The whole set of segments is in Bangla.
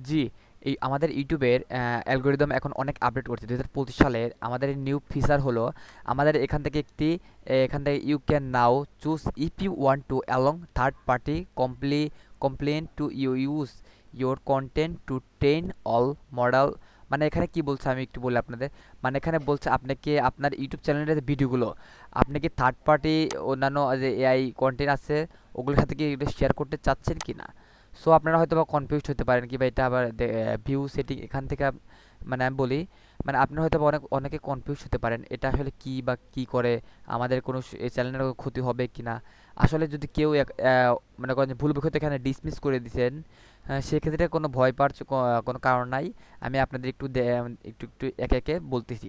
জি, এই আমাদের ইউটিউবের অ্যালগরিদম এখন অনেক আপডেট করছে। 2025 সালের আমাদের নিউ ফিচার হলো আমাদের এখান থেকে এখান থেকে you can now choose if you want to along third party complain to use your content to train all model. মানে এখানে কি বলছে আমি একটু বলি আপনাদের। মানে এখানে বলছে আপনি কি আপনার ইউটিউব চ্যানেলের যে ভিডিওগুলো আপনি কি থার্ড পার্টি অন্যান্য যে এআই কন্টেন্ট আছে ওগুলোর সাথে কি এটা শেয়ার করতে চাচ্ছেন কি না। সো আপনারা হয়তো বা কনফিউজড হতে পারেন কি বা এটা আবার ভিউ সেটিং এখান থেকে মানে আমি বলি, মানে আপনারা হয়তো বা অনেকে কনফিউজ হতে পারেন এটা আসলে কি বা কি করে, আমাদের কোনো এই চ্যানেলের ক্ষতি হবে কি না। আসলে যদি কেউ মনে করেন যে ভুল বশত এখানে ডিসমিস করে দিয়েছেন, সেক্ষেত্রে কোনো ভয় পাওয়ার কোনো কারণ নাই। আমি আপনাদের একটু একটু একে একে বলতেছি।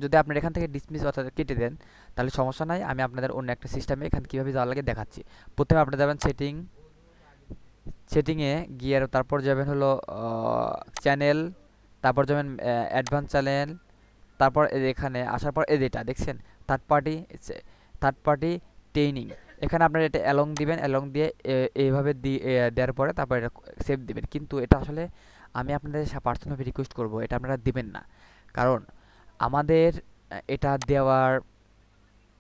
যদি আপনারা এখান থেকে ডিসমিস অর্থাৎ কেটে দেন তাহলে সমস্যা নাই, আমি আপনাদের অন্য একটা সিস্টেমে এখানে কীভাবে যাওয়া লাগে দেখাচ্ছি। প্রথমে আপনারা যাবেন সেটিংয়ে গিয়ে তারপর যাবেন হলো চ্যানেল, তারপর যাবেন অ্যাডভান্স চ্যানেল, তারপর এখানে আসার পর যেটা দেখছেন third party third party training, এখানে আপনারা এটা অ্যালং দিবেন, অ্যালং দিয়ে এইভাবে দেওয়ার পরে তারপর এটা সেভ দিবেন। কিন্তু এটা আসলে আমি আপনাদের পার্সোনালি রিকোয়েস্ট করব এটা আপনারা দিবেন না, কারণ আমাদের এটা দেওয়ার,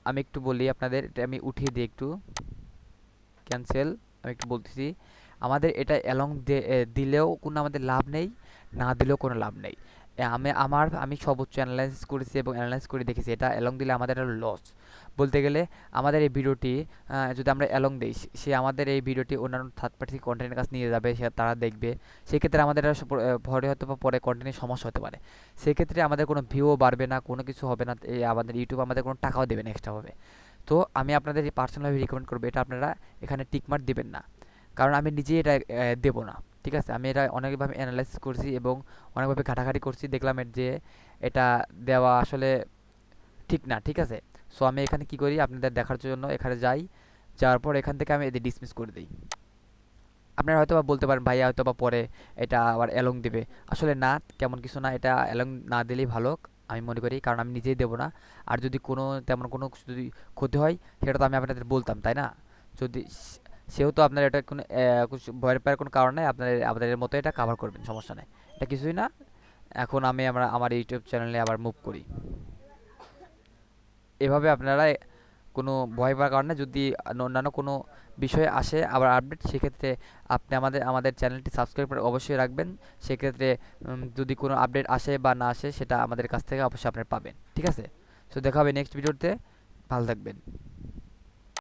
আমি একটু বলি আপনাদের, এটা আমি উঠিয়ে দিই একটু, ক্যান্সেল, আমি একটু বলতেছি। আমাদের এটা অ্যালং দিলেও কোনো আমাদের লাভ নেই, না দিলেও কোনো লাভ নেই। আমি সর্বোচ্চ অ্যানালাইসিস করেছি এবং অ্যানালাইজ করে দেখেছি এটা অ্যালং দিলে আমাদের লস। বলতে গেলে আমাদের এই ভিডিওটি যদি আমরা অ্যালং দিই, সে আমাদের এই ভিডিওটি অন্যান্য থার্ড পার্টি কন্টেন্টের কাছে নিয়ে যাবে, সে তারা দেখবে। সেক্ষেত্রে আমাদের পরে হয়তো বা পরে কন্টেন্টের সমস্যা হতে পারে। সেক্ষেত্রে আমাদের কোনো ভিউও বাড়বে না, কোনো কিছু হবে না, আমাদের ইউটিউব আমাদের কোনো টাকাও দেবে না এক্সট্রাভাবে। তো আমি আপনাদের পার্সোনালি রিকমেন্ড করবো এটা আপনারা এখানে টিকমার্ক দিবেন না, কারণ আমি নিজেই এটা দেবো না। ঠিক আছে, আমি এটা অনেকভাবে অ্যানালাইসিস করছি এবং অনেকভাবে ঘাটাঘাটি করছি, দেখলাম যে এটা দেওয়া আসলে ঠিক না। ঠিক আছে, সো আমি এখানে কি করি আপনাদের দেখার জন্য এখানে যাই, যাওয়ার পর এখান থেকে আমি এদের ডিসমিস করে দিই। আপনারা হয়তো বা বলতে পারেন ভাইয়া হয়তো বা পরে এটা আবার অ্যালং দেবে। আসলে না, তেমন কিছু না, এটা অ্যালং না দিলেই ভালো আমি মনে করি, কারণ আমি নিজেই দেবো না। আর যদি কোনো তেমন কোনো যদি ক্ষতি হয় সেটা তো আমি আপনাদের বলতাম, তাই না? যদি সেহেতু আপনার এটা কোনো ভয়ের পাওয়ার কোনো কারণ নাই, আপনাদের মতো এটা কাভার করবেন, সমস্যা নেই, এটা কিছুই না। এখন আমার ইউটিউব চ্যানেলে আবার মুভ করি। এভাবে আপনারা কোনো ভয় পাওয়ার কারণে যদি অন্যান্য কোনো বিষয়ে আসে আবার আপডেট, সেক্ষেত্রে আপনি আমাদের চ্যানেলটি সাবস্ক্রাইব করে অবশ্যই রাখবেন। সেক্ষেত্রে যদি কোনো আপডেট আসে বা না আসে সেটা আমাদের কাছ থেকে অবশ্যই আপনারা পাবেন। ঠিক আছে, সো দেখা হবে নেক্সট ভিডিওতে, ভালো থাকবেন।